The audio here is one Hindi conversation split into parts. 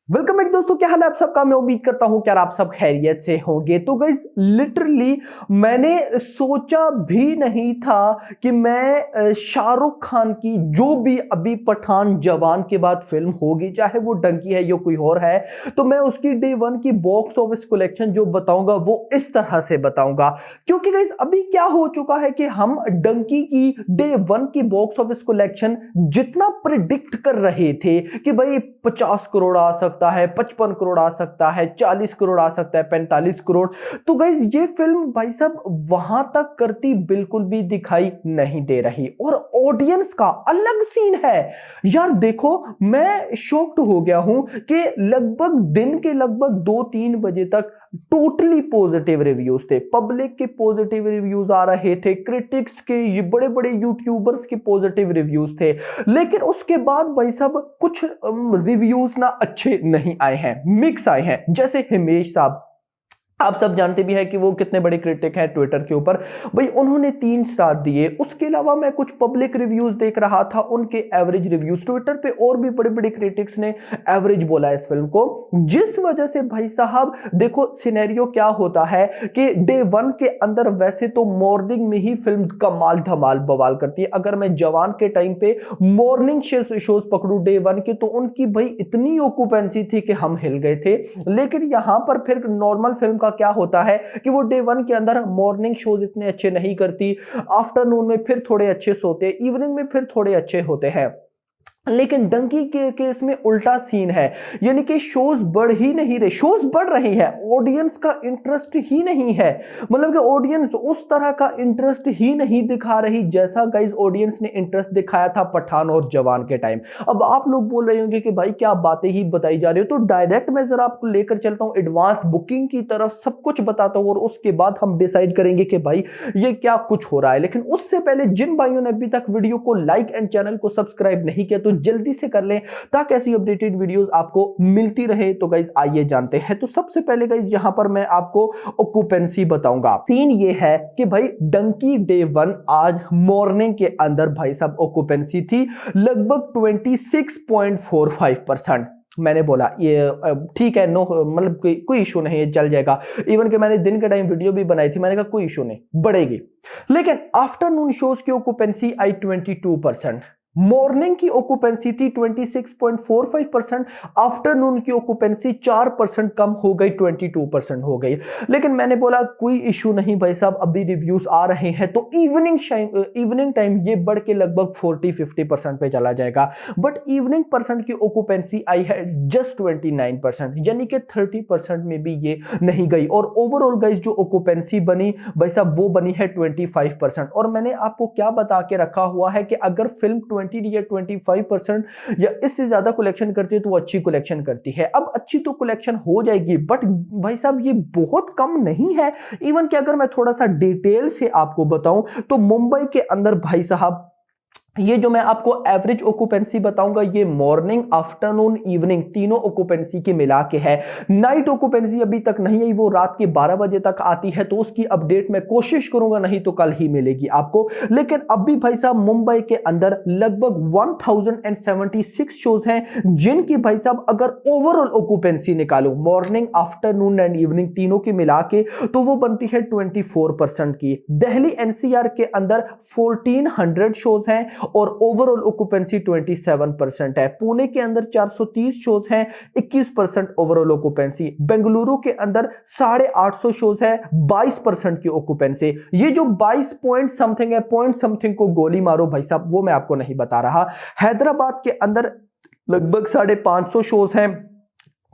वेलकम बैक दोस्तों, क्या हाल है आप सबका। मैं उम्मीद करता हूं कि आप सब खैरियत से होंगे। तो गाइस लिटरली मैंने सोचा भी नहीं था कि मैं शाहरुख खान की जो भी अभी पठान जवान के बाद फिल्म होगी, चाहे वो डंकी है या कोई और है, तो मैं उसकी डे वन की बॉक्स ऑफिस कलेक्शन जो बताऊंगा वो इस तरह से बताऊंगा। क्योंकि गाइस अभी क्या हो चुका है कि हम डंकी की डे वन की बॉक्स ऑफिस कलेक्शन जितना प्रिडिक्ट कर रहे थे कि भाई 50 करोड़ आ सकता है, 55 करोड़ आ सकता है, 40 करोड़ आ सकता है, 45 करोड़, तो गाइस ये फिल्म भाई साहब वहां तक करती बिल्कुल भी दिखाई नहीं दे रही। और ऑडियंस का अलग सीन है यार। देखो मैं शॉक्ड हो गया हूं कि लगभग दिन के लगभग 2-3 बजे तक टोटली पॉजिटिव रिव्यूज थे। पब्लिक के पॉजिटिव रिव्यूज आ रहे थे, क्रिटिक्स के, ये बड़े बड़े यूट्यूबर्स के पॉजिटिव रिव्यूज थे। लेकिन उसके बाद भाई साहब कुछ रिव्यूज ना अच्छे नहीं आए हैं, मिक्स आए हैं। जैसे हिमेश साहब, आप सब जानते भी हैं कि वो कितने बड़े क्रिटिक हैं ट्विटर के ऊपर, भाई उन्होंने 3 स्टार दिए। उसके अलावा मैं कुछ पब्लिक रिव्यूज देख रहा था, उनके एवरेज रिव्यूज ट्विटर पे और भी बड़े बड़े क्रिटिक्स ने एवरेज बोला इस फिल्म को। जिस वजह से भाई साहब देखो सिनेरियो क्या होता है कि डे वन के अंदर वैसे तो मॉर्निंग में ही फिल्म कमाल धमाल बवाल करती है। अगर मैं जवान के टाइम पे मॉर्निंग शोज पकड़ू डे वन के, तो उनकी भाई इतनी ऑक्यूपेंसी थी कि हम हिल गए थे। लेकिन यहां पर फिर नॉर्मल फिल्म क्या होता है कि वो डे वन के अंदर मॉर्निंग शोज इतने अच्छे नहीं करती, आफ्टरनून में फिर थोड़े अच्छे सोते, इवनिंग में फिर थोड़े अच्छे होते हैं। लेकिन डंकी के केस में उल्टा सीन है, यानी कि शोज बढ़ ही नहीं रहे, शोज बढ़ रही है, ऑडियंस का इंटरेस्ट ही नहीं है। मतलब कि ऑडियंस उस तरह का इंटरेस्ट ही नहीं दिखा रही जैसा गाइस ऑडियंस ने इंटरेस्ट दिखाया था पठान और जवान के टाइम। अब आप लोग बोल रहे होंगे कि भाई क्या बातें ही बताई जा रही हो, तो डायरेक्ट मैं जरा आपको लेकर चलता हूं एडवांस बुकिंग की तरफ, सब कुछ बताता हूं और उसके बाद हम डिसाइड करेंगे कि भाई ये क्या कुछ हो रहा है। लेकिन उससे पहले जिन भाइयों ने अभी तक वीडियो को लाइक एंड चैनल को सब्सक्राइब नहीं किया तो जल्दी से कर लें ताकि ऐसी अपडेटेड वीडियोस आपको मिलती रहे। तो गाइस आइए जानते हैं। तो सबसे पहले गाइस यहां पर मैं आपको ऑक्यूपेंसी बताऊंगा। सीन ये है कि भाई डंकी डे वन आज मॉर्निंग के अंदर भाई साहब ऑक्यूपेंसी थी लगभग 26.45%। मैंने बोला ये ठीक है, नो मतलब कोई इशू नहीं है, चल जाएगा। इवन कि मैंने दिन के टाइम वीडियो भी बनाई थी, मैंने कहा कोई इशू नहीं, बढ़ेगी। लेकिन आफ्टरनून शोज की ऑक्यूपेंसी आई 22%, मॉर्निंग की ऑक्यूपेंसी थी 26.45%, आफ्टरनून की ऑक्यूपेंसी 4% कम हो गई, 22% हो गई। लेकिन मैंने बोला कोई इशू नहीं भाई साहब, अभी रिव्यूज आ रहे हैं तो इवनिंग टाइम ये बढ़ के लगभग 40-50% पे चला जाएगा। बट इवनिंग परसेंट की ऑक्यूपेंसी आई है जस्ट 29%, यानी कि 30% में भी ये नहीं गई। और ओवरऑल गाइस जो ऑक्यूपेंसी बनी भाई साहब वो बनी है 25%। और मैंने आपको क्या बता के रखा हुआ है कि अगर फिल्म 20 या 25% या इससे ज्यादा कलेक्शन करती है तो वो अच्छी कलेक्शन करती है। अब अच्छी तो कलेक्शन हो जाएगी, बट भाई साहब ये बहुत कम नहीं है। इवन कि अगर मैं थोड़ा सा डिटेल से आपको बताऊं तो मुंबई के अंदर भाई साहब ये जो मैं आपको एवरेज ऑक्यूपेंसी बताऊंगा ये मॉर्निंग, आफ्टरनून, इवनिंग तीनों ऑक्यूपेंसी के मिला के है। नाइट ऑक्यूपेंसी अभी तक नहीं आई, वो रात के 12 बजे तक आती है, तो उसकी अपडेट मैं कोशिश करूंगा, नहीं तो कल ही मिलेगी आपको। लेकिन अभी भाई साहब मुंबई के अंदर लगभग 1076 शोज हैं जिनकी भाई साहब अगर ओवरऑल ऑक्यूपेंसी निकालो मॉर्निंग, आफ्टरनून एंड इवनिंग तीनों की मिला के तो वो बनती है 24% की। दिल्ली एनसीआर के अंदर 1400 शोज हैं और ओवरऑल ऑक्यूपेंसी 27% है। पुणे के अंदर 430 शोज हैं, 21% ओवरऑल ऑक्यूपेंसी। बेंगलुरु के अंदर 850 शोज है, 22% की ऑक्यूपेंसी। ये जो 22 पॉइंट समथिंग है, पॉइंट समथिंग को गोली मारो भाई साहब, वो मैं आपको नहीं बता रहा। हैदराबाद के अंदर लगभग 550 शोज हैं,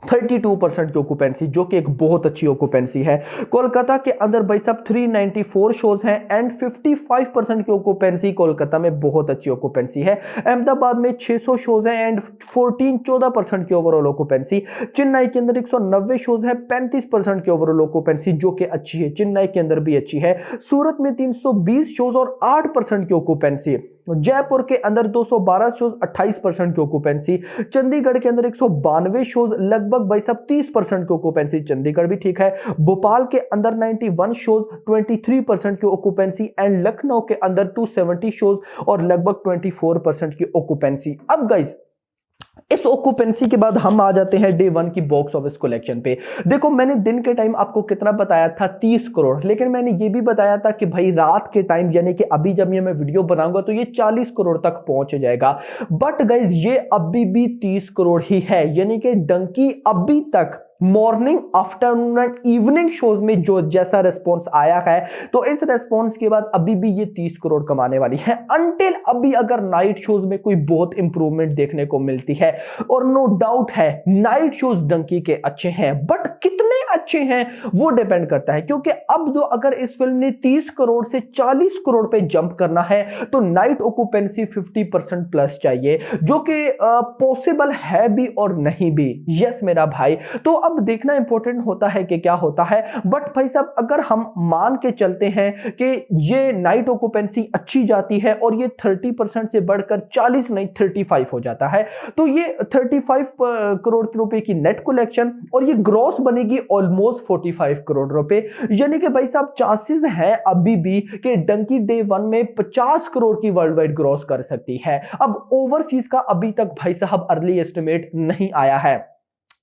32% की ऑक्यूपेंसी, जो कि एक बहुत अच्छी ऑक्यूपेंसी है। कोलकाता के अंदर भाई साहब 394 शोज हैं एंड 55% की ऑक्यूपेंसी, कोलकाता में बहुत अच्छी ऑक्यूपेंसी है। अहमदाबाद में 600 शोज हैं एंड 14% की ओवरऑल ऑक्यूपेंसी। चेन्नई के अंदर 190 शोज है, 35% की ओवरऑल ऑक्यूपेंसी, जो कि अच्छी है, चेन्नई के अंदर भी अच्छी है। सूरत में 320 शोज और 8% की ऑक्यूपेंसी। जयपुर के अंदर 212 शोज, 28% की ऑक्यूपेंसी। चंडीगढ़ के अंदर 192 शोज, लगभग भाई साहब 30% की ऑक्यूपेंसी, चंडीगढ़ भी ठीक है। भोपाल के अंदर 91 शोज, 23% की ऑक्यूपेंसी एंड लखनऊ के अंदर 270 शोज और लगभग 24% की ऑक्यूपेंसी। अब गाइस इस ऑक्यूपेंसी के बाद हम आ जाते हैं डे 1 की बॉक्स ऑफिस कलेक्शन पे। देखो मैंने दिन के टाइम आपको कितना बताया था, 30 करोड़, लेकिन मैंने ये भी बताया था कि भाई रात के टाइम यानी कि अभी जब ये मैं वीडियो बनाऊंगा तो ये 40 करोड़ तक पहुंच जाएगा। बट गाइज ये अभी भी 30 करोड़ ही है, यानी कि डंकी अभी तक morning, afternoon and evening shows में जो जैसा रिस्पॉन्स आया है, तो इस रिस्पॉन्स के बाद अभी भी ये 30 करोड़ कमाने वाली है, अनटिल अभी अगर नाइट शोज में कोई बहुत इंप्रूवमेंट देखने को मिलती है। और नो डाउट है नाइट शोज डंकी के अच्छे हैं, बट कितने अच्छे हैं वो डिपेंड करता है, क्योंकि अब तो अगर इस फिल्म ने 30 करोड़ से 40 करोड़ पे जंप करना है तो नाइट ऑक्यूपेंसी 50% प्लस चाहिए, जो कि पॉसिबल है भी और नहीं भी। यस मेरा भाई, तो अब देखना इंपॉर्टेंट होता है कि क्या होता है। बट भाई साहब अगर हम मान के चलते हैं कि ये नाइट ऑक्यूपेंसी अच्छी जाती है और ये 30% से बढ़कर 40 नहीं 35 हो जाता है, तो ये 35 करोड़ रुपए की नेट कलेक्शन और ये ग्रॉस बनेगी ऑलमोस्ट 45 करोड़ रुपए, यानी कि भाई साहब चांसेस हैं अभी भी कि डंकी डे 1 में 50 करोड़ की वर्ल्ड वाइड ग्रॉस कर सकती है। अब ओवरसीज का अभी तक भाई साहब अर्ली एस्टिमेट नहीं आया है,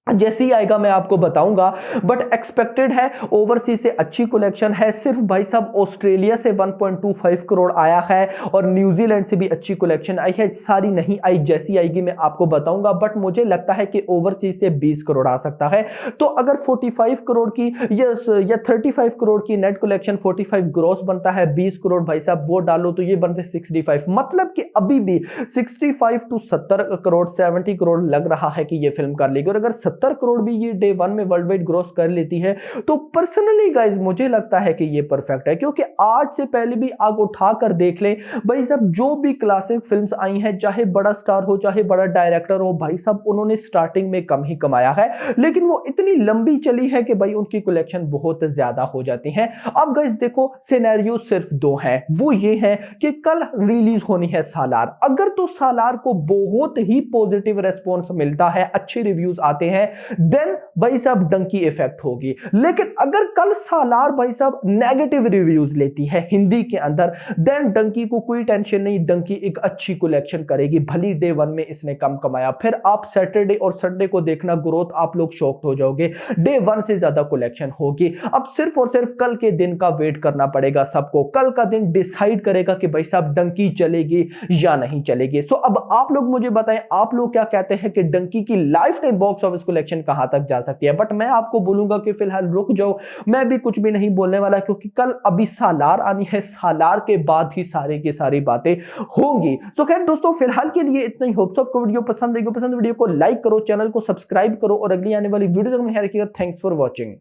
जैसे ही आएगा मैं आपको बताऊंगा, बट एक्सपेक्टेड है ओवरसीज से अच्छी कलेक्शन है। सिर्फ भाई साहब ऑस्ट्रेलिया से 1.25 करोड़ आया है और न्यूजीलैंड से भी अच्छी कलेक्शन आई है, सारी नहीं आई, जैसी आएगी मैं आपको बताऊंगा। बट मुझे लगता है कि ओवरसीज से 20 करोड़ आ सकता है। तो अगर 45 करोड़ की या 35 करोड़ की नेट कलेक्शन 45 ग्रॉस बनता है, 20 करोड़ भाई साहब वो डालो तो ये बनते 65, मतलब कि अभी भी 65 टू 70 करोड़ 70 करोड़ लग रहा है कि ये फिल्म कर लेगी। और अगर 70 करोड़ भी ये डे 1 में वर्ल्ड वाइड ग्रॉस कर लेती है तो पर्सनली गाइस मुझे लगता है कि ये परफेक्ट है, क्योंकि आज से पहले भी आग उठा कर देख लें भाई साहब, जो भी क्लासिक फिल्म्स आई हैं, चाहे बड़ा स्टार हो चाहे बड़ा डायरेक्टर हो, भाई साहब उन्होंने स्टार्टिंग में कम ही कमाया है, लेकिन वो इतनी लंबी चली है कि भाई उनकी कलेक्शन बहुत ज्यादा हो जाती है। अब गाइस देखो सिनेरियो सिर्फ दो हैं, वो ये है कि कल रिलीज होनी है सालार, अगर तो सालार को बहुत ही पॉजिटिव रेस्पॉन्स मिलता है, अच्छे रिव्यूज आते हैं, देन भाई साहब डंकी इफेक्ट होगी। लेकिन अगर कल सालार भाई साहब नेगेटिव रिव्यूज लेती है हिंदी के अंदर, देन डंकी को कोई टेंशन नहीं, डंकी एक अच्छी कलेक्शन करेगी, भली डे 1 में इसने कम कमाया, फिर आप सैटरडे और संडे को देखना ग्रोथ, आप लोग शॉक्ड हो जाओगे, डे 1 से ज्यादा कलेक्शन होगी। अब सिर्फ और सिर्फ कल के दिन का वेट करना पड़ेगा सबको, कल का दिन डिसाइड करेगा कि भाई साहब डंकी चलेगी या नहीं चलेगी। सो अब आप लोग मुझे बताएं, आप लोग क्या कहते हैं कि डंकी की life time box office collection कहां तक जा सकती है। बट मैं आपको बोलूंगा कि फिलहाल रुक जाओ, मैं भी कुछ भी नहीं बोलने वाला, क्योंकि कल अभी सालार आनी है, सालार के बाद ही सारी की सारी बातें होंगी। सो खैर दोस्तों फिलहाल के लिए इतना ही। होप सो आपको वीडियो पसंद आएगी, पसंद वीडियो को लाइक करो, चैनल को सब्सक्राइब करो और अगली आने वाली वीडियो तक में रखिएगा। Thanks for watching.